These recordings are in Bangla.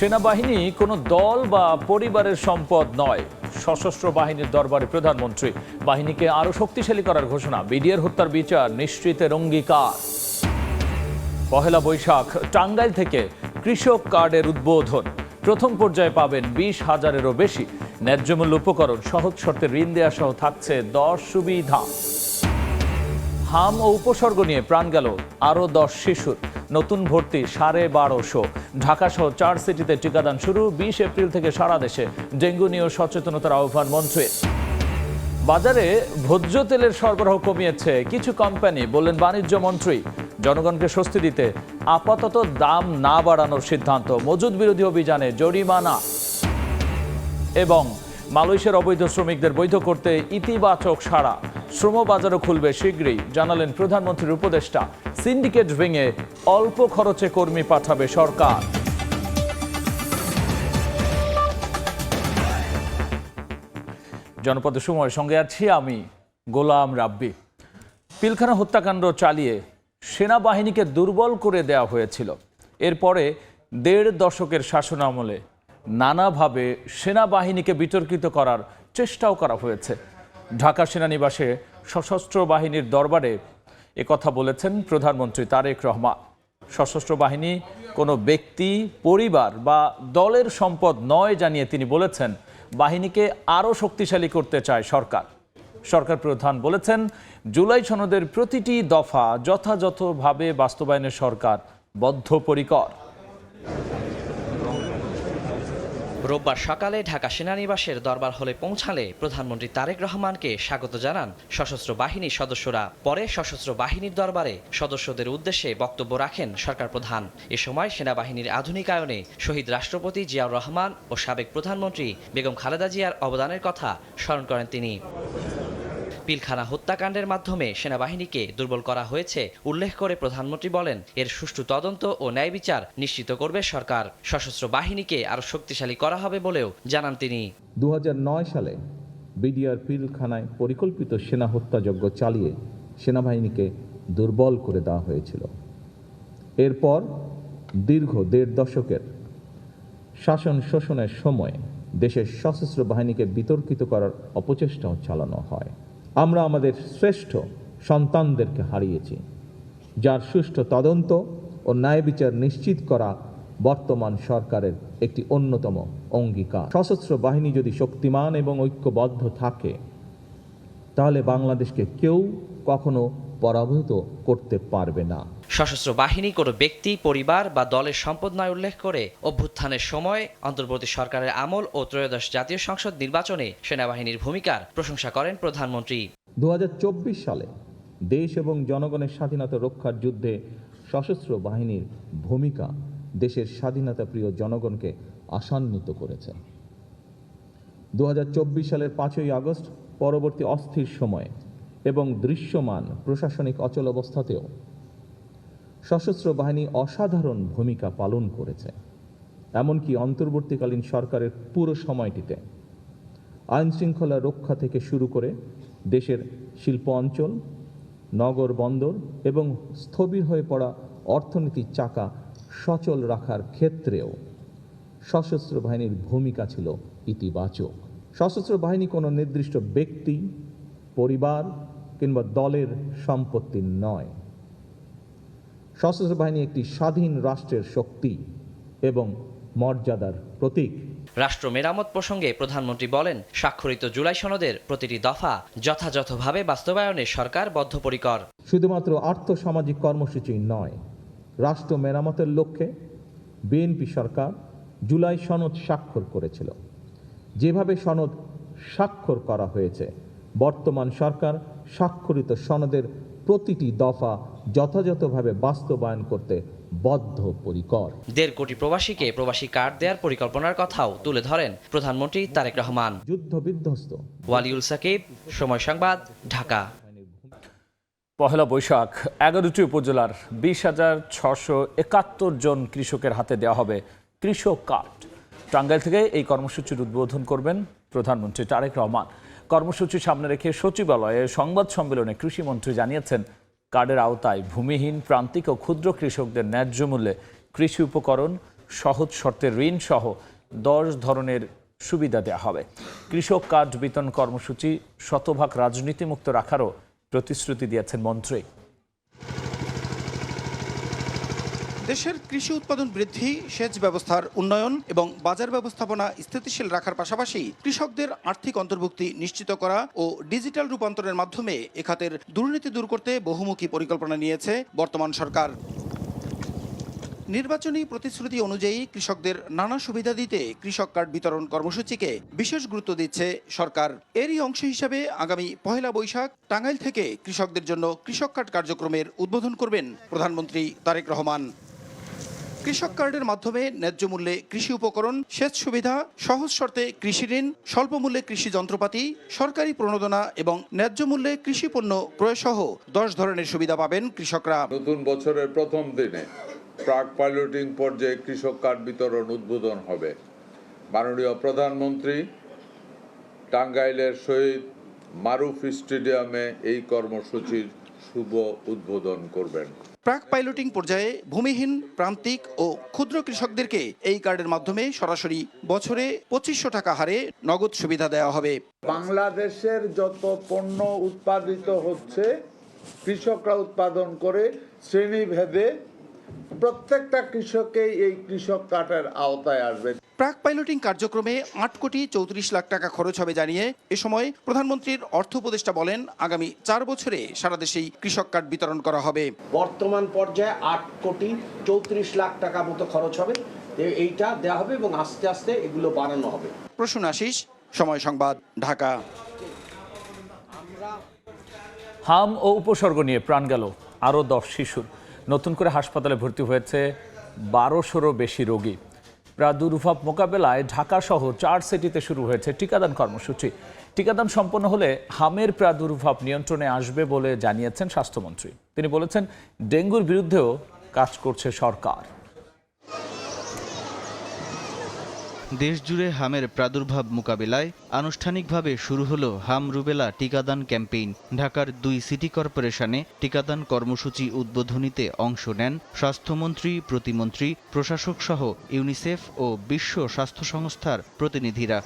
সেনাবাহিনী কোনো দল বা পরিবারের সম্পদ নয়, সশস্ত্র বাহিনীর দরবারে প্রধানমন্ত্রী। বাহিনীকে আরো শক্তিশালী করার ঘোষণা, বিডিআর হত্যার বিচার নিশ্চিতের অঙ্গীকার। পহেলা বৈশাখ টাঙ্গাইল থেকে কৃষক কার্ডের উদ্বোধন। প্রথম পর্যায়ে পাবেন 20,000-এরও বেশি। ন্যায্য মূল্য উপকরণ, সহজ শর্তে ঋণ দেওয়া সহ থাকছে 10 সুবিধা। হাম ও উপসর্গ নিয়ে প্রাণ গেল আরও 10 শিশুর। নতুন ভর্তি 1250। ঢাকা সহ 4 সিটিতে টিকাদান শুরু। 20 এপ্রিল থেকে সারা দেশে ডেঙ্গু নিয়ে সচেতনতার আহ্বান মন্ত্রীর। বাজারে ভোজ্য তেলের সরবরাহ কমিয়েছে কিছু কোম্পানি, বললেন বাণিজ্য মন্ত্রী। জনগণকে স্বস্তি দিতে আপাতত দাম না বাড়ানোর সিদ্ধান্ত। মজুদ বিরোধী অভিযানে জরিমানা। এবং মালয়েশিয়ার অবৈধ শ্রমিকদের বৈধ করতে ইতিবাচক সাড়া। শ্রম বাজারও খুলবে শীঘ্রই, জানালেন প্রধানমন্ত্রীর উপদেষ্টা। সিন্ডিকেট ভেঙে অল্প খরচে কর্মী পাঠাবে সরকার। জনপদের সময় সঙ্গে আছি আমি গোলাম রাব্বি। পিলখানা হত্যাকাণ্ড চালিয়ে সেনাবাহিনীকে দুর্বল করে দেওয়া হয়েছিল। এরপরে 1.5 দশকের শাসনামলে নানাভাবে সেনাবাহিনীকে বিতর্কিত করার চেষ্টাও করা হয়েছে। ঢাকা সেনানিবাসে সশস্ত্র বাহিনীর দরবারে একথা বলেছেন প্রধানমন্ত্রী তারেক রহমান। সশস্ত্র বাহিনী কোনো ব্যক্তি, পরিবার বা দলের সম্পদ নয় জানিয়ে তিনি বলেছেন, বাহিনীকে আরও শক্তিশালী করতে চায় সরকার। সরকার প্রধান বলেছেন, জুলাই সনদের প্রতিটি দফা যথাযথভাবে বাস্তবায়নে সরকার বদ্ধপরিকর। রোববার সকালে ঢাকা সেনানিবাসের দরবার হলে পৌঁছালে প্রধানমন্ত্রী তারেক রহমানকে স্বাগত জানান সশস্ত্র বাহিনীর সদস্যরা। পরে সশস্ত্র বাহিনীর দরবারে সদস্যদের উদ্দেশ্যে বক্তব্য রাখেন সরকার প্রধান। এ সময় সেনাবাহিনীর আধুনিকায়নে শহীদ রাষ্ট্রপতি জিয়াউর রহমান ও সাবেক প্রধানমন্ত্রী বেগম খালেদা জিয়ার অবদানের কথা স্মরণ করেন তিনি। পিলখানা হত্যাকাণ্ডের মাধ্যমে সেনাবাহিনীকে দুর্বল করা হয়েছে উল্লেখ করে প্রধানমন্ত্রী বলেন, এর সুষ্ঠু তদন্ত ও ন্যায় বিচার নিশ্চিত করবে সরকার। সশস্ত্র বাহিনীকে আরো শক্তিশালী করা হবে বলেও জানান তিনি। 2009 সালে বিডিআর পিলখানায় পরিকল্পিত সেনা হত্যাযজ্ঞ চালিয়ে সেনাবাহিনীকে দুর্বল করে দেওয়া হয়েছিল। এরপর দীর্ঘ 1.5 দশকের শাসন শোষণের সময় দেশের সশস্ত্র বাহিনীকে বিতর্কিত করার অপচেষ্টাও চালানো হয়। আমরা আমাদের শ্রেষ্ঠ সন্তানদেরকে হারিয়েছি, যার সুষ্ঠু তদন্ত ও ন্যায় বিচার নিশ্চিত করা বর্তমান সরকারের একটি অন্যতম অঙ্গীকার। সশস্ত্র বাহিনী যদি শক্তিমান এবং ঐক্যবদ্ধ থাকে, তাহলে বাংলাদেশকে কেউ কখনো পরাভূত করতে পারবে না। সশস্ত্র বাহিনী কোনো ব্যক্তি, পরিবার বা দলের সম্পদ নয় উল্লেখ করে অভ্যুত্থানের সময় অন্তর্বর্তী সরকারের আমল ও ত্রয়োদশ জাতীয় সংসদ নির্বাচনে সেনাবাহিনীর ভূমিকার প্রশংসা করেন প্রধানমন্ত্রী। 2024 সালে দেশ এবং জনগণের স্বাধীনতা রক্ষার যুদ্ধে সশস্ত্র বাহিনীর ভূমিকা দেশের স্বাধীনতা প্রিয় জনগণকে আশান্বিত করেছে। 2024 সালের 5ই আগস্ট পরবর্তী অস্থির সময়ে এবং দৃশ্যমান প্রশাসনিক অচলাবস্থাতেও সশস্ত্র বাহিনী অসাধারণ ভূমিকা পালন করেছে। এমনকি অন্তর্বর্তীকালীন সরকারের পুরো সময়টিতে আইন শৃঙ্খলা রক্ষা থেকে শুরু করে দেশের শিল্প অঞ্চল, নগর বন্দর এবং স্থবির হয়ে পড়া অর্থনীতির চাকা সচল রাখার ক্ষেত্রেও সশস্ত্র বাহিনীর ভূমিকা ছিল ইতিবাচক। সশস্ত্র বাহিনী কোনো নির্দিষ্ট ব্যক্তি, পরিবার কিংবা দলের সম্পত্তি নয়। সশস্ত্র বাহিনী একটি স্বাধীন রাষ্ট্রের শক্তি এবং মর্যাদার প্রতীক। রাষ্ট্র মেরামত প্রসঙ্গে প্রধানমন্ত্রী বলেন, স্বাক্ষরিত জুলাই সনদের প্রতিটি দফা যথাযথভাবে বাস্তবায়নে সরকার বদ্ধপরিকর। শুধুমাত্র আর্থসামাজিক কর্মসূচি নয়, রাষ্ট্র মেরামতের লক্ষ্যে বিএনপি সরকার জুলাই সনদ স্বাক্ষর করেছিল। যেভাবে সনদ স্বাক্ষর করা হয়েছে, বর্তমান সরকার স্বাক্ষরিত সনদের প্রতিটি দফা যথাযথভাবে বাস্তবায়ন করতে বদ্ধপরিকর। 1.5 কোটি প্রবাসীকে প্রবাসী কার্ড দেওয়ার পরিকল্পনার কথাও তুলে ধরেন প্রধানমন্ত্রী তারেক রহমান। যুদ্ধ বিধ্বস্ত। ওয়ালিউল সাকিব, সময় সংবাদ, ঢাকা। পহেলা বৈশাখ 11টি উপজেলার 20,671 জন কৃষকের হাতে দেওয়া হবে কৃষক কার্ড। টাঙ্গাইল থেকে এই কর্মসূচির উদ্বোধন করবেন প্রধানমন্ত্রী তারেক রহমান। কর্মসূচি সামনে রেখে সচিবালয়ে সংবাদ সম্মেলনে কৃষিমন্ত্রী জানিয়েছেন, কার্ডের আওতায় ভূমিহীন, প্রান্তিক ও ক্ষুদ্র কৃষকদের ন্যায্য মূল্যে কৃষি উপকরণ, সহজ শর্তের ঋণ সহ 10 ধরনের সুবিধা দেওয়া হবে। কৃষক কার্ড বিতরণ কর্মসূচি শতভাগ রাজনীতিমুক্ত রাখারও প্রতিশ্রুতি দিয়েছেন মন্ত্রী। দেশের কৃষি উৎপাদন বৃদ্ধি, সেচ ব্যবস্থার উন্নয়ন এবং বাজার ব্যবস্থাপনা স্থিতিশীল রাখার পাশাপাশি কৃষকদের আর্থিক অন্তর্ভুক্তি নিশ্চিত করা ও ডিজিটাল রূপান্তরের মাধ্যমে এ খাতের দুর্নীতি দূর করতে বহুমুখী পরিকল্পনা নিয়েছে বর্তমান সরকার। নির্বাচনী প্রতিশ্রুতি অনুযায়ী কৃষকদের নানা সুবিধা দিতে কৃষক কার্ড বিতরণ কর্মসূচিকে বিশেষ গুরুত্ব দিচ্ছে সরকার। এরই অংশ হিসাবে আগামী 1 বৈশাখ টাঙ্গাইল থেকে কৃষকদের জন্য কৃষক কার্ড কার্যক্রমের উদ্বোধন করবেন প্রধানমন্ত্রী তারেক রহমান। কৃষক কার্ডের মাধ্যমে ন্যায্য মূল্যে কৃষি উপকরণ, সেচ সুবিধা, সহজ শর্তে কৃষি ঋণ, স্বল্প মূল্যে কৃষি যন্ত্রপাতি, সরকারি প্রণোদনা এবং ন্যায্য মূল্যে কৃষি পণ্য ক্রয় সহ 10 ধরনের সুবিধা পাবেন কৃষকরা। নতুন বছরের প্রথম দিনে প্রাক পাইলটিং পর্যায়ে কৃষক কার্ড বিতরণ উদ্বোধন হবে। মাননীয় প্রধানমন্ত্রী টাঙ্গাইলের শহীদ মারুফ স্টেডিয়ামে এই কর্মসূচির শুভ উদ্বোধন করবেন। প্রাক পাইলটিং পর্যায়ে ভূমিহীন, প্রান্তিক ও ক্ষুদ্র কৃষকদেরকে এই কার্ডের মাধ্যমে সরাসরি বছরে 2500 টাকা হারে নগদ সুবিধা দেওয়া হবে। বাংলাদেশের যত পণ্য উৎপাদিত হচ্ছে কৃষকরা উৎপাদন করে শ্রেণীভেদে প্রত্যেকটা কৃষকই এই কৃষক কার্ডের আওতায় আসবে। প্রাক পাইলটিং কার্যক্রমে 8,34 লাখ টাকা খরচ হবে জানিয়ে এ সময় প্রধানমন্ত্রীর অর্থ উপদেষ্টা বলেন, আগামী 4 বছরে সারা দেশেই কৃষক কার্ড বিতরণ করা হবে। বর্তমান পর্যায়ে 8,34 লাখ টাকা মতো খরচ হবে, এইটা দেওয়া হবে এবং আস্তে আস্তে এগুলো বাড়ানো হবে। প্রসূন আশিস, সময় সংবাদ, ঢাকা। হাম ও উপসর্গ নিয়ে প্রাণ গেল আরও 10 শিশুর। নতুন করে হাসপাতালে ভর্তি হয়েছে 1200-রও বেশি রোগী। প্রাদুর্ভাব মোকাবেলায় ঢাকা সহ 4 সিটিতে শুরু হয়েছে টিকাদান কর্মসূচি। টিকাদান সম্পন্ন হলে হামের প্রাদুর্ভাব নিয়ন্ত্রণে আসবে বলে জানিয়েছেন স্বাস্থ্যমন্ত্রী। তিনি বলেছেন, ডেঙ্গুর বিরুদ্ধেও কাজ করছে সরকার। দেশজুড়ে হামের প্রাদুর্ভাব মোকাবিলায় আনুষ্ঠানিকভাবে শুরু হলো হাম রুবেলা টিকাদান ক্যাম্পেইন। ঢাকার 2 সিটি কর্পোরেশনে টিকাদান কর্মসূচি উদ্বোধনীতে অংশ নেন স্বাস্থ্যমন্ত্রী, প্রতিমন্ত্রী, প্রশাসক সহ ইউনিসেফ ও বিশ্ব স্বাস্থ্য সংস্থার প্রতিনিধিরা।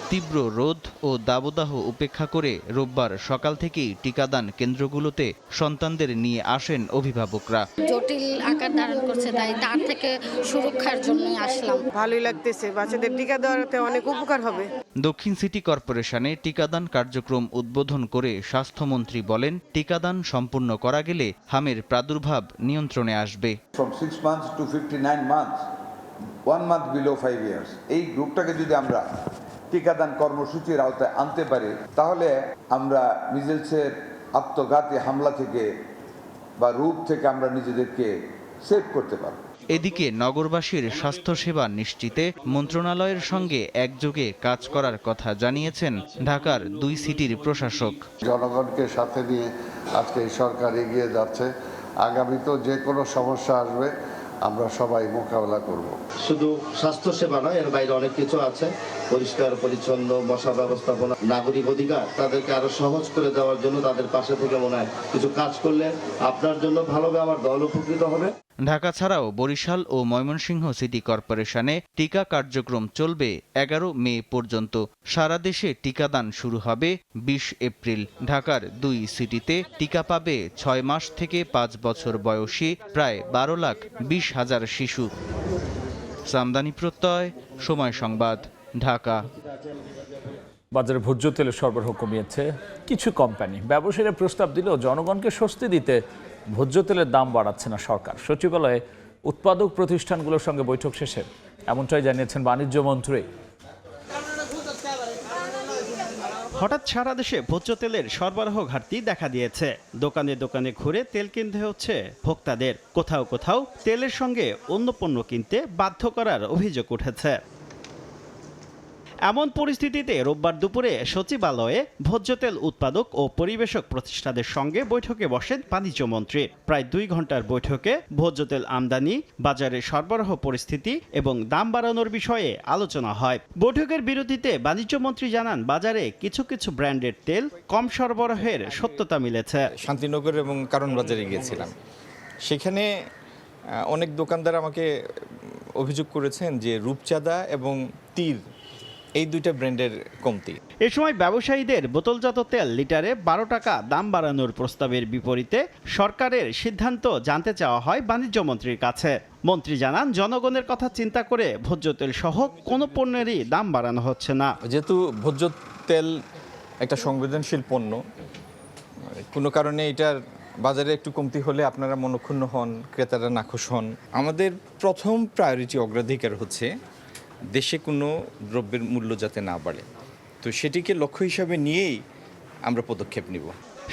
তীব্র রোদ ও দাবদাহ উপেক্ষা করে রোববার সকাল থেকেই টিকাদান কেন্দ্রগুলোতে সন্তানদের নিয়ে আসেন অভিভাবকরা। জটিল আকার ধারণ করছে, তাই তার থেকে সুরক্ষার জন্য আসলাম। ভালোই লাগতেছে, বাচ্চাদের টিকা দেওয়াতে অনেক উপকার হবে। দক্ষিণ সিটি কর্পোরেশনে টিকাদান কার্যক্রম উদ্বোধন করে স্বাস্থ্যমন্ত্রী বলেন, টিকাদান সম্পূর্ণ করা গেলে হামের প্রাদুর্ভাব নিয়ন্ত্রণে আসবে। From 6 months to 59 months, 1 month below 5 years, এই গ্রুপটাকে যদি আমরা টিকাদান কর্মসূচির আওতায় আনতে পারি, তাহলে আমরা মিজেলসের আত্মঘাতী হামলা থেকে বা রূপ থেকে আমরা নিজেদেরকে সেভ করতে পারব। এদিকে নগরবাসীর স্বাস্থ্যসেবা নিশ্চিতে মন্ত্রণালয়ের সঙ্গে একযোগে কাজ করার কথা জানিয়েছেন ঢাকার 2 সিটির প্রশাসক। জনগণকে সাথে নিয়ে আজকে এই সরকার এগিয়ে যাচ্ছে। আগামীতেও যে কোনো সমস্যা আসবে আমরা সবাই মোকাবেলা করব। শুধু স্বাস্থ্যসেবা নয়, এর বাইরে অনেক কিছু আছে। পরিষ্কার পরিচ্ছন্ন, মশা ব্যবস্থাপনা, নাগরিক অধিকার, তাদেরকে আরো সহজ করে দেওয়ার জন্য তাদের পাশে থেকে মনে হয় কিছু কাজ করলে আপনার জন্য ভালো হবে, আমার দল উপকৃত হবে। ঢাকা ছাড়াও বরিশাল ও ময়মনসিংহ সিটি কর্পোরেশনে টিকা কার্যক্রম চলবে 11 মে পর্যন্ত। সারা দেশে টিকাদান শুরু হবে 20 এপ্রিল। ঢাকার 2 সিটিতে টিকা পাবে 6 মাস থেকে 5 বছর বয়সী প্রায় 12,20,000 শিশু। সামদানি প্রত্যয়, সময় সংবাদ, ঢাকা। বাজারে ভোজ্য তেলের সরবরাহ কমিয়েছে কিছু কোম্পানি। ব্যবসায়ীরা প্রস্তাব দিলেও জনগণকে স্বস্তি দিতে ভোজ্য তেলের দাম বাড়াচ্ছে না সরকার। সচিবালয়ে উৎপাদক প্রতিষ্ঠানগুলোর সঙ্গে বৈঠক শেষে এমনটাই জানিয়েছেন বাণিজ্য মন্ত্রী। হঠাৎ সারা দেশে ভোজ্য তেলের সরবরাহ ঘাটতি দেখা দিয়েছে। দোকানে দোকানে ঘুরে তেল কিনতে হচ্ছে ভোক্তাদের। কোথাও কোথাও তেলের সঙ্গে অন্য পণ্য কিনতে বাধ্য করার অভিযোগ উঠেছে। এমন পরিস্থিতিতে রোববার দুপুরে সচিবালয়ে ভোজ্য তেল উৎপাদক ও পরিবেশক প্রতিষ্ঠানের সঙ্গে বৈঠকে বসেন বাণিজ্য মন্ত্রী। প্রায় 2 ঘন্টার বৈঠকে ভোজ্য তেল আমদানি, বাজারে সরবরাহ পরিস্থিতি এবং দাম বাড়ানোর বিষয়ে আলোচনা হয়। বৈঠকের বিরতিতে বাণিজ্য মন্ত্রী জানান, বাজারে কিছু কিছু ব্র্যান্ডের তেল কম সরবরাহের সত্যতা মিলেছে। শান্তিনগর এবং কারণ বাজারে গিয়েছিলাম, সেখানে অনেক দোকানদার আমাকে অভিযোগ করেছেন যে রূপচাঁদা এবং তীর এই দুইটা ব্র্যান্ডের কমতি। এ সময় ব্যবসায়ীদের বোতলজাত তেল লিটারে 12 টাকা দাম বাড়ানোর প্রস্তাবের বিপরীতে সরকারের সিদ্ধান্ত জানতে চাওয়া হয় বাণিজ্য মন্ত্রীর কাছে। মন্ত্রী জানান, জনগণের কথা চিন্তা করে ভোজ্য তেল সহ কোনো পণ্যেরই দাম বাড়ানো হচ্ছে না। যেহেতু ভোজ্য তেল একটা সংবেদনশীল পণ্য, কোনো কারণে এটার বাজারে একটু কমতি হলে আপনারা মনক্ষুণ্ণ হন, ক্রেতারা নাখুশ হন। আমাদের প্রথম প্রায়োরিটি অগ্রাধিকার হচ্ছে দেশে কোনো দ্রব্যের মূল্য যাতে না বাড়ে, তো সেটিকে লক্ষ্য হিসাবে নিয়েই আমরা পদক্ষেপ নিব।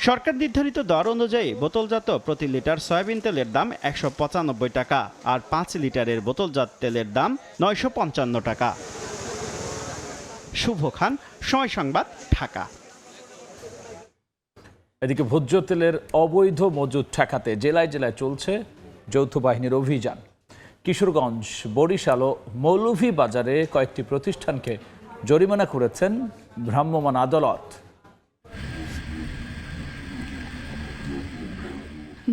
সরকার নির্ধারিত দর অনুযায়ী বোতলজাত প্রতি লিটার সয়াবিন তেলের দাম 195 টাকা আর 5 লিটারের বোতলজাত তেলের দাম 955 টাকা। শুভ খান, সময় সংবাদ, ঢাকা। এদিকে ভোজ্য তেলের অবৈধ মজুদ ঠেকাতে জেলায় জেলায় চলছে যৌথ বাহিনীর অভিযান। কিশোরগঞ্জ, বরিশাল ও মৌলভীবাজারে কয়েকটি প্রতিষ্ঠানকে জরিমানা করেছেন ভ্রাম্যমাণ আদালত।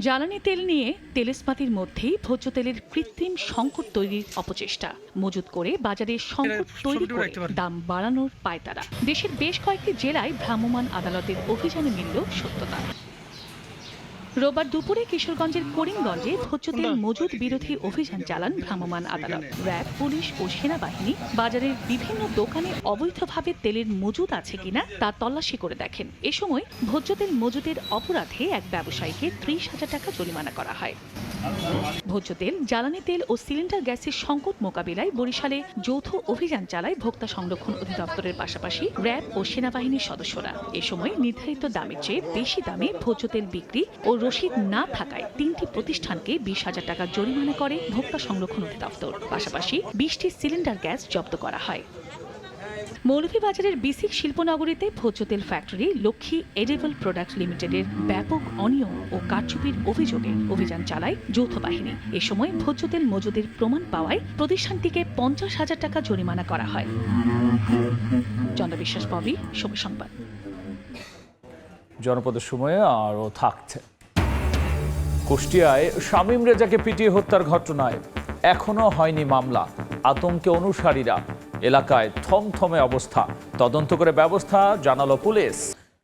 জ্বালানি তেল নিয়ে তেলস্পাতির মধ্যেই ভোজ্য তেলের কৃত্রিম সংকট তৈরির অপচেষ্টা, মজুত করে বাজারে সংকট তৈরি করে দাম বাড়ানোর পায়তারা। দেশের বেশ কয়েকটি জেলায় ভ্রাম্যমাণ আদালতের অভিযানে মিলল সত্যতা। রোববার দুপুরে কিশোরগঞ্জের করিমগঞ্জে ভোজ্য তেল মজুদ বিরোধী অভিযান চালান ভ্রাম্যমাণ আদালত। র্যাব, পুলিশ ও সেনাবাহিনী বাজারের বিভিন্ন দোকানে অবৈধভাবে তেলের মজুদ আছে কিনা তা তল্লাশি করে দেখেন। এ সময় ভোজ্য তেল মজুদের অপরাধে এক ব্যবসায়ীকে 30,000 টাকা জরিমানা করা হয়। ভোজ্য তেল, জ্বালানি তেল ও সিলিন্ডার গ্যাসের সংকট মোকাবিলায় বরিশালে যৌথ অভিযান চালায় ভোক্তা সংরক্ষণ অধিদপ্তরের পাশাপাশি র্যাব ও সেনাবাহিনীর সদস্যরা। এ সময় নির্ধারিত দামের চেয়ে বেশি দামে ভোজ্য তেল বিক্রি ও রসিদ না থাকায় 3টি প্রতিষ্ঠানকে 20,000 টাকা জরিমানা করে ভোক্তা সংরক্ষণ অধিদপ্তর। পাশাপাশি 20টি সিলিন্ডার গ্যাস জব্দ করা হয়। মৌলভীবাজারের বিসিক শিল্পনগরীতে ভোজ্য তেল ফ্যাক্টরি লক্ষ্মী এডিবল প্রোডাক্ট লিমিটেডের ব্যাপক অনিয়ম ও কারচুপির অভিযোগে অভিযান চালায় যৌথ বাহিনী। এ সময় ভোজ্য তেল মজুদের প্রমাণ পাওয়ায় প্রতিষ্ঠানটিকে 50,000 টাকা জরিমানা করা হয়। চন্দ্র বিশ্বাস, ববি, সময় সংবাদ। জনপদের সময়ে আরও থাকছে। কুষ্টিয়ায় শামীম রেজাকে পিটিয়ে হত্যার ঘটনায় এখনো হয়নি মামলা। আতঙ্কে অনুসারীরা, এলাকায় থমথমে অবস্থা। তদন্ত করে ব্যবস্থা জানালো পুলিশ।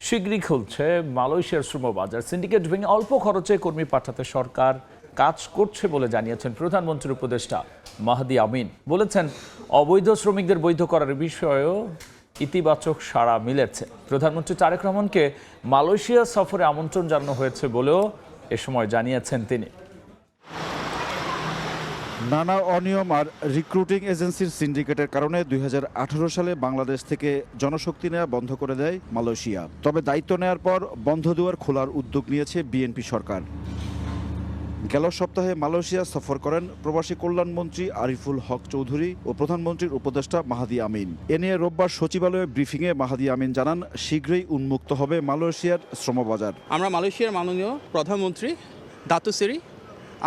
শীঘ্রই খুলছে মালয়েশিয়ার শ্রমবাজার। সিন্ডিকেট ভেঙে অল্প খরচে কর্মী পাঠাতে সরকার কাজ করছে বলে জানিয়েছেন প্রধানমন্ত্রীর উপদেষ্টা মাহদি আমিন। বলেছেন, অবৈধ শ্রমিকদের বৈধ করার বিষয়েও ইতিবাচক সাড়া মিলেছে। প্রধানমন্ত্রী তারেক রহমানকে মালয়েশিয়া সফরে আমন্ত্রণ জানানো হয়েছে বলেও এ সময় জানিয়েছেন তিনি। নানা অনিয়ম আর রিক্রুটিং এজেন্সির সিন্ডিকেটের কারণে 2018 সালে বাংলাদেশ থেকে জনশক্তি নেওয়া বন্ধ করে দেয় মালয়েশিয়া। তবে দায়িত্ব নেওয়ার পর বন্ধ দুয়ার খোলার উদ্যোগ নিয়েছে বিএনপি সরকার। গেল সপ্তাহে মালয়েশিয়া সফর করেন প্রবাসী কল্যাণমন্ত্রী আরিফুল হক চৌধুরী ও প্রধানমন্ত্রীর উপদেষ্টা মাহদি আমিন। এ নিয়ে রোববার সচিবালয়ে ব্রিফিংয়ে মাহদি আমিন জানান, শীঘ্রই উন্মুক্ত হবে মালয়েশিয়ার শ্রমবাজার। আমরা মালয়েশিয়ার মাননীয় প্রধানমন্ত্রী দাতু সেরি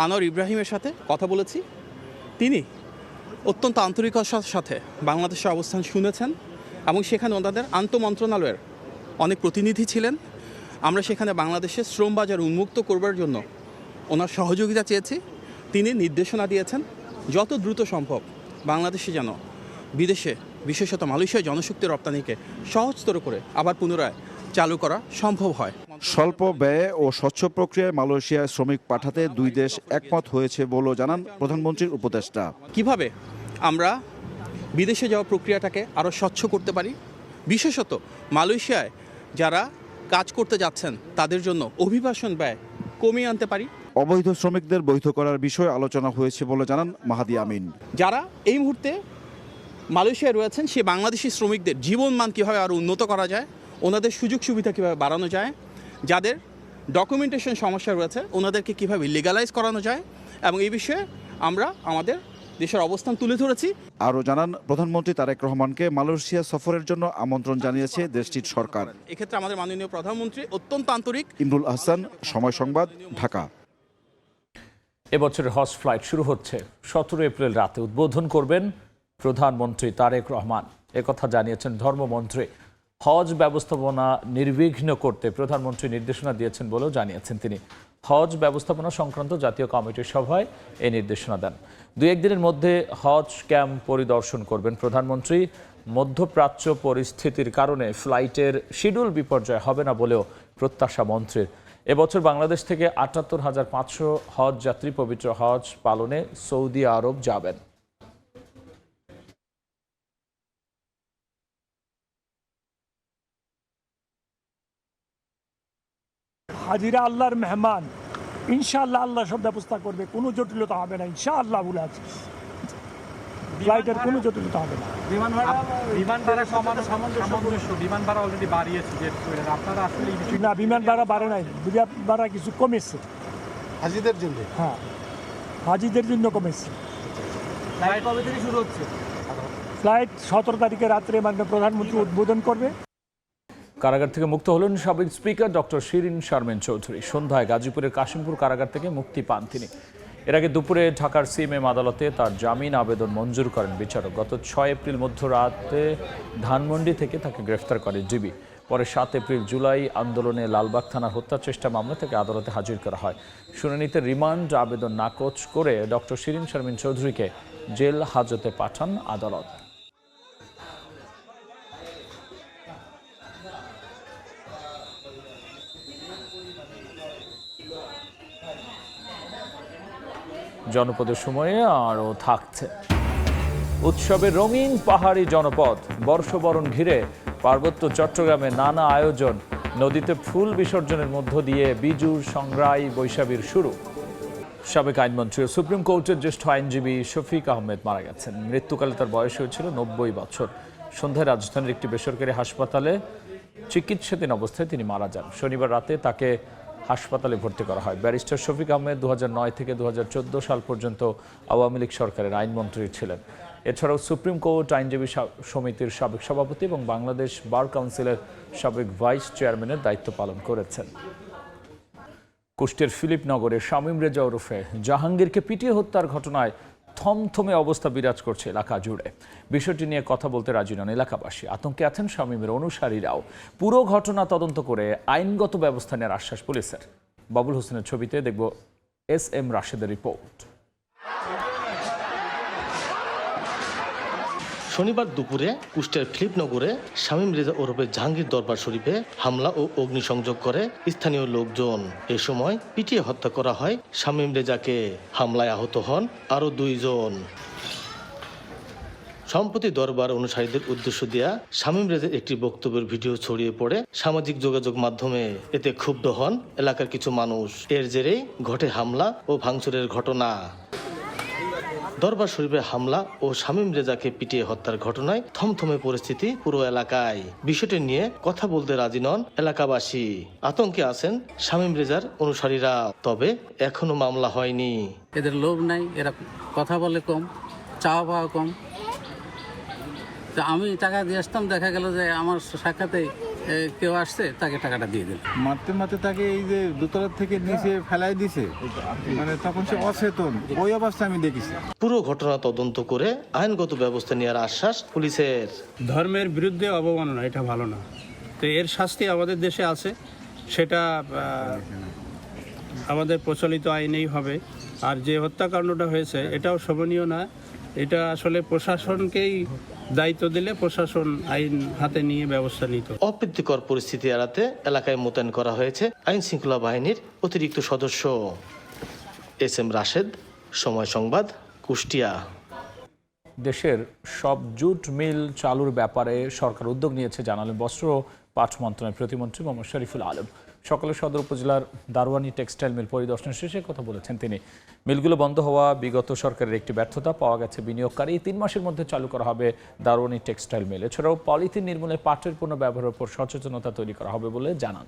আনোয়ার ইব্রাহিমের সাথে কথা বলেছি। তিনি অত্যন্ত আন্তরিকতার সাথে বাংলাদেশের অবস্থান শুনেছেন এবং সেখানে ওনাদের আন্তঃমন্ত্রণালয়ের অনেক প্রতিনিধি ছিলেন। আমরা সেখানে বাংলাদেশের শ্রমবাজার উন্মুক্ত করবার জন্য ওনার সহযোগিতা চেয়েছি। তিনি নির্দেশনা দিয়েছেন যত দ্রুত সম্ভব বাংলাদেশে যেন বিদেশে, বিশেষত মালয়েশিয়ার জনশক্তি রপ্তানিকে সহজতর করে আবার পুনরায় চালু করা সম্ভব হয়। স্বল্প ব্যয়ে ও স্বচ্ছ প্রক্রিয়ায় মালয়েশিয়ায় শ্রমিক পাঠাতে দুই দেশ একমত হয়েছে বলেও জানান প্রধানমন্ত্রীর উপদেষ্টা। কিভাবে আমরা বিদেশে যাওয়া প্রক্রিয়াটাকে আরও স্বচ্ছ করতে পারি, বিশেষত মালয়েশিয়ায় যারা কাজ করতে যাচ্ছেন তাদের জন্য অভিবাসন ব্যয় কমিয়ে আনতে পারি। অবৈধ শ্রমিকদের বৈধ করার বিষয়ে আলোচনা হয়েছে বলে জানান মাহদি আমিন। যারা এই মুহূর্তে মালয়েশিয়ায় রয়েছেন সেই বাংলাদেশি শ্রমিকদের জীবনমান কীভাবে আরও উন্নত করা যায়, ওনাদের সুযোগ সুবিধা কীভাবে বাড়ানো যায়, যাদের ডকুমেন্টেশন সমস্যা রয়েছে ওনাদেরকে কীভাবে লিগালাইজ করানো যায়, এবং এই বিষয়ে আমরা আমাদের দেশের অবস্থান তুলে ধরেছি। আরও জানান, প্রধানমন্ত্রী তারেক রহমানকে মালয়েশিয়া সফরের জন্য আমন্ত্রণ জানিয়েছে দেশটির সরকার। এক্ষেত্রে আমাদের মাননীয় প্রধানমন্ত্রী অত্যন্ত আন্তরিক। ইমরুল আহসান, সময় সংবাদ, ঢাকা। এবছরের হজ ফ্লাইট শুরু হচ্ছে। 17 এপ্রিল রাতে উদ্বোধন করবেন প্রধানমন্ত্রী তারেক রহমান। একথা জানিয়েছেন ধর্মমন্ত্রী। হজ ব্যবস্থাপনা নির্বিঘ্ন করতে প্রধানমন্ত্রী নির্দেশনা দিয়েছেন বলেও জানিয়েছেন তিনি। হজ ব্যবস্থাপনা সংক্রান্ত জাতীয় কমিটির সভায় এই নির্দেশনা দেন। 2-1 দিনের মধ্যে হজ ক্যাম্প পরিদর্শন করবেন প্রধানমন্ত্রী। মধ্যপ্রাচ্য পরিস্থিতির কারণে ফ্লাইটের শিডিউল বিপর্যয় হবে না বলেও প্রত্যাশা মন্ত্রীর। এবছর বাংলাদেশ থেকে ৭৮,৫০০ হজ যাত্রী পবিত্র হজ পালনে সৌদি আরব যাবেন। হাজিরা আল্লাহর মেহমান, ইনশাআল্লাহ আল্লাহ সব ব্যবস্থা করবে, কোনো জটিলতা হবে না ইনশাআল্লাহ বলে আছে। ফ্লাইটের কোনো জটিলতা হবে না। বিমান ভাড়া অলরেডি বাড়িয়েছে, আপনারা আসলে না বিমান ভাড়া বাড়ে নাই, বিমান ভাড়া কিছু কমেছে হাজিদের জন্য। হ্যাঁ, হাজিদের জন্য কমেছে। ফ্লাইট কবে থেকে শুরু হচ্ছে? ফ্লাইট 17 তারিখে রাত্রে মাননীয় প্রধানমন্ত্রী উদ্বোধন করবে। কারাগার থেকে মুক্ত হলেন সাবেক স্পিকার ডক্টর শিরিন শারমিন চৌধুরী। সন্ধ্যায় গাজীপুরের কাশিমপুর কারাগার থেকে মুক্তি পান তিনি। এর আগে দুপুরে ঢাকার সিএমএম আদালতে তার জামিন আবেদন মঞ্জুর করেন বিচারক। গত 6 এপ্রিল মধ্যরাতে ধানমন্ডি থেকে তাকে গ্রেফতার করে ডিবি। পরে 7 এপ্রিল জুলাই আন্দোলনে লালবাগ থানার হত্যা চেষ্টা মামলা থেকে আদালতে হাজির করা হয়। শুনানিতে রিমান্ড আবেদন নাকচ করে ডক্টর শিরিন শারমিন চৌধুরীকে জেল হাজতে পাঠান আদালত। জনপদের সময়ে আরও থাকছে উৎসবের রঙিন পাহাড়ি জনপদ। বর্ষবরণ ঘিরে পার্বত্য চট্টগ্রামে নানা আয়োজন। নদীতে ফুল বিসর্জনের মধ্য দিয়ে বিজুর সংগ্রাই বৈশাখীর শুরু। সাবেক আইনমন্ত্রী ও সুপ্রিম কোর্টের জ্যেষ্ঠ আইনজীবী শফিক আহমেদ মারা গেছেন। মৃত্যুকালে তার বয়স হয়েছিল 90 বছর। সন্ধ্যায় রাজধানীর একটি বেসরকারি হাসপাতালে চিকিৎসাধীন অবস্থায় তিনি মারা যান। শনিবার রাতে তাকে হাসপাতালে ভর্তি করা হয়। ব্যারিস্টার শফিক আহমেদ 2009 থেকে 2014 সাল পর্যন্ত আওয়ামী লীগ সরকারের আইনমন্ত্রী ছিলেন। এছাড়াও সুপ্রিম কোর্ট আইনজীবী সমিতির সাবেক সভাপতি এবং বাংলাদেশ বার কাউন্সিলের সাবেক ভাইস চেয়ারম্যানের দায়িত্ব পালন করেছেন। কুষ্টিয়ার ফিলিপনগরে শামীম রেজা ওরফে জাহাঙ্গীরকে পিটিয়ে হত্যার ঘটনায় থমথমে অবস্থা বিরাজ করছে এলাকা জুড়ে। বিষয়টি নিয়ে কথা বলতে রাজি নন এলাকাবাসী। আতঙ্কে আছেন শামীমের অনুসারীরাও। পুরো ঘটনা তদন্ত করে আইনগত ব্যবস্থা নেওয়ার আশ্বাস পুলিশের। বাবুল হোসেনের ছবিতে দেখব SM রাশেদের রিপোর্ট। শনিবার দুপুরে কুষ্টিয়ার ফিলিপনগরে শামীম রেজা ওরফে জাহাঙ্গীর দরবার শরীফে হামলা ও অগ্নিসংযোগ করে স্থানীয় লোকজন। এ সময় পিটিয়ে হত্যা করা হয় শামীম রেজাকে। হামলায় আহত হন আরও 2 জন। সম্প্রতি দরবার অনুসারীদের উদ্দেশ্য দেয়া শামীম রেজার একটি বক্তব্যের ভিডিও ছড়িয়ে পড়ে সামাজিক যোগাযোগ মাধ্যমে। এতে ক্ষুব্ধ হন এলাকার কিছু মানুষ। এর জেরেই ঘটে হামলা ও ভাঙচুরের ঘটনা। দরবার শরীফে হামলা ও শামীম রেজাকে পিটিয়ে হত্যার ঘটনায় থমথমে পরিস্থিতি পুরো এলাকায়। বিষয়টি নিয়ে কথা বলতে রাজি নন এলাকাবাসী। আতঙ্কে আছেন শামীম রেজার অনুসারীরা। তবে এখনো মামলা হয়নি। এদের লোভ নাই, এরা কথা বলে কম, চাওয়া পাওয়া কম। তো আমি টাকা দিয়ে আসতাম, দেখা গেল যে আমার সাক্ষাতে কেউ আসছে, তাকে টাকাটা দিয়ে দিল। মারতে মারতে তাকে এই যে দোতলার থেকে নিচে ফেলাই দিছে, মানে তখন সে অচেতন, ওই অবস্থা আমি দেখেছি। পুরো ঘটনা তদন্ত করে আইনগত ব্যবস্থা নেওয়ার আশ্বাস পুলিশের। ধর্মের বিরুদ্ধে অবমাননা, এটা ভালো না। তো এর শাস্তি আমাদের দেশে আছে, সেটা আমাদের প্রচলিত আইনেই হবে। আর যে হত্যাকাণ্ডটা হয়েছে এটাও শোভনীয় না। এটা আসলে প্রশাসনকেই দায়িত্ব দিলে প্রশাসন আইন হাতে নিয়ে ব্যবস্থা নিত। অপ্রীতিকর পরিস্থিতি এড়াতে এলাকায় মোতায়েন করা হয়েছে আইন শৃঙ্খলা বাহিনীর অতিরিক্ত সদস্য। SM রাশেদ, সময় সংবাদ, কুষ্টিয়া। দেশের সব জুট মিল চালুর ব্যাপারে সরকার উদ্যোগ নিয়েছে জানালেন বস্ত্র ও পাট মন্ত্রণালয়ের প্রতিমন্ত্রী মোহাম্মদ শরীফুল আলম। সকালে সদর উপজেলার দারোয়ানি টেক্সটাইল মিল পরিদর্শন শেষে কথা বলেছেন তিনি। মিলগুলো বন্ধ হওয়া বিগত সরকারের একটি ব্যর্থতা। পাওয়া গেছে বিনিয়োগকারী। 3 মাসের মধ্যে চালু করা হবে দারোয়ানি টেক্সটাইল মিল। এছাড়াও পলিথিন নির্মূলে পাটের পণ্য ব্যবহারের উপর সচেতনতা তৈরি করা হবে বলে জানান।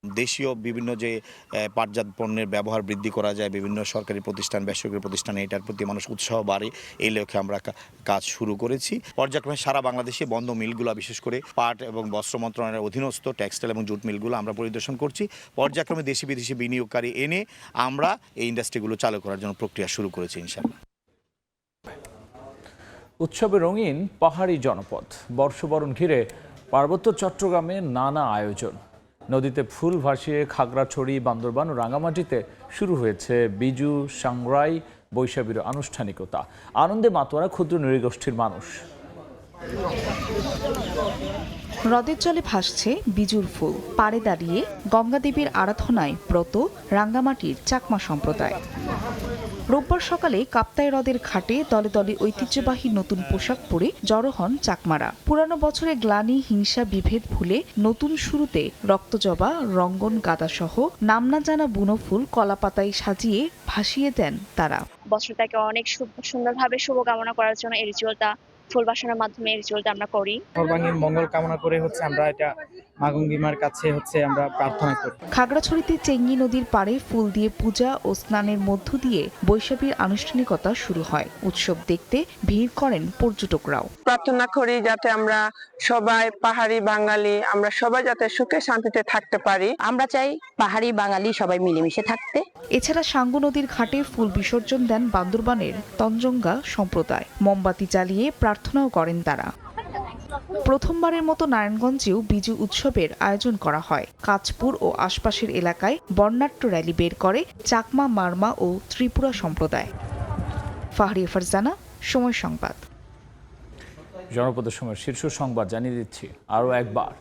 দেশীয় বিভিন্ন যে পাটজাত পণ্যের ব্যবহার বৃদ্ধি করা যায় বিভিন্ন সরকারি প্রতিষ্ঠান, বেসরকারি প্রতিষ্ঠানে, এটার প্রতি মানুষ উৎসাহ বাড়ে, এই লক্ষ্যে আমরা কাজ শুরু করেছি। পর্যায়ক্রমে সারা বাংলাদেশে বন্ধ মিলগুলো, বিশেষ করে পাট এবং বস্ত্র মন্ত্রণালয়ের অধীনস্থ টেক্সটাইল এবং জুট মিলগুলো আমরা পরিদর্শন করছি। পর্যায়ক্রমে দেশি বিদেশি বিনিয়োগকারী এনে আমরা এই ইন্ডাস্ট্রিগুলো চালু করার জন্য প্রক্রিয়া শুরু করেছি ইনশাআল্লাহ। উৎসবে রঙিন পাহাড়ি জনপদ। বর্ষবরণ ঘিরে পার্বত্য চট্টগ্রামে নানা আয়োজন। নদীতে ফুল ভাসিয়ে খাগড়াছড়ি, বান্দরবান ও রাঙামাটিতে শুরু হয়েছে বিজু সাংগ্রাই বৈশাখীর আনুষ্ঠানিকতা। আনন্দে মাতোয়ারা ক্ষুদ্র নৃগোষ্ঠীর মানুষ। হ্রদের জলে ভাসছে বিজুর ফুল। পাড়ে দাঁড়িয়ে গঙ্গা দেবীর আরাধনায় ব্রত রাঙ্গামাটির চাকমা সম্প্রদায়। রোববার সকালে কাপ্তাই হ্রদের ঘাটে দলে দলে ঐতিহ্যবাহী নতুন পোশাক পরে জড়ো হন চাকমারা। পুরানো বছরের গ্লানি, হিংসা, বিভেদ ভুলে নতুন শুরুতে রক্তজবা, রঙ্গন, গাঁদাসহ নাম না জানা বুনো ফুল কলাপাতায় সাজিয়ে ভাসিয়ে দেন তারা। বছরটাকে অনেক সুন্দরভাবে শুভকামনা করার জন্য এই রিচুয়ালটা, ফুল বাসানোর মাধ্যমে এই রিচুয়ালটা আমরা করি। সর্বাঙ্গীন মঙ্গল কামনা করে আমরা এটা মাগঙ্গিমার কাছে আমরা প্রার্থনা করি। খাগড়াছড়িতে চেঙ্গি নদীর পাড়ে ফুল দিয়ে পূজা ও স্নানের মধ্য দিয়ে বৈশাখীর আনুষ্ঠানিকতা শুরু হয়। উৎসব দেখতে ভিড় করেন পর্যটকরাও। প্রার্থনা করি যাতে আমরা সবাই পাহাড়ি বাঙালি আমরা সবাই যাতে সুখে শান্তিতে থাকতে পারি। আমরা চাই পাহাড়ি বাঙালি সবাই মিলেমিশে থাকতে। এছাড়া সাঙ্গু নদীর ঘাটে ফুল বিসর্জন দেন বান্দরবানের তঞ্জঙ্গা সম্প্রদায়। মোমবাতি জ্বালিয়ে প্রার্থনাও করেন তারা। প্রথমবারের মতো নারায়ণগঞ্জেও বিজু উৎসবের আয়োজন করা হয়। কাঁচপুর ও আশপাশের এলাকায় বর্ণাঢ্য র্যালি বের করে চাকমা, মারমা ও ত্রিপুরা সম্প্রদায়। ফাহরিয়া ফারজানা, সময় সংবাদ। জনপদের সময়ের শীর্ষ সংবাদ জানিয়ে দিচ্ছি আরও একবার।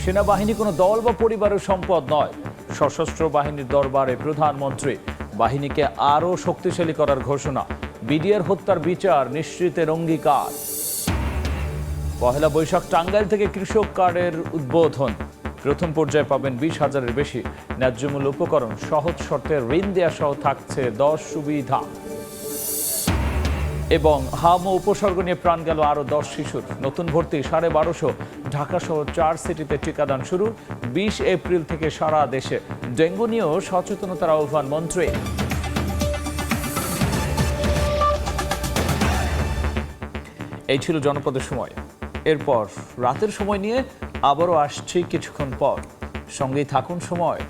সেনাবাহিনী কোনো দল বা পরিবারের সম্পদ নয়। সশস্ত্র বাহিনীর দরবারে প্রধানমন্ত্রী। বাহিনীকে আরও শক্তিশালী করার ঘোষণা। বিডিআর হত্যার বিচার নিশ্চিতের অঙ্গীকার। পহেলা বৈশাখ টাঙ্গাইল থেকে কৃষক কার্ডের উদ্বোধন। প্রথম পর্যায়ে পাবেন 20,000-এর বেশি ন্যায্যমূল্য উপকরণ। সহজ শর্তে ঋণ দেওয়া সহ থাকছে 10 সুবিধা। এবং হাম ও উপসর্গ নিয়ে প্রাণ গেল আরও 10 শিশুর। নতুন ভর্তি 1250। ঢাকাসহ 4 সিটিতে টিকাদান শুরু। 20 এপ্রিল থেকে সারা দেশে। ডেঙ্গু নিয়েও সচেতনতার আহ্বান মন্ত্রী। এই ছিল জনপদের সময়। এরপর রাতের সময় নিয়ে আবারও আসছি কিছুক্ষণ পর। সঙ্গেই থাকুন সময়।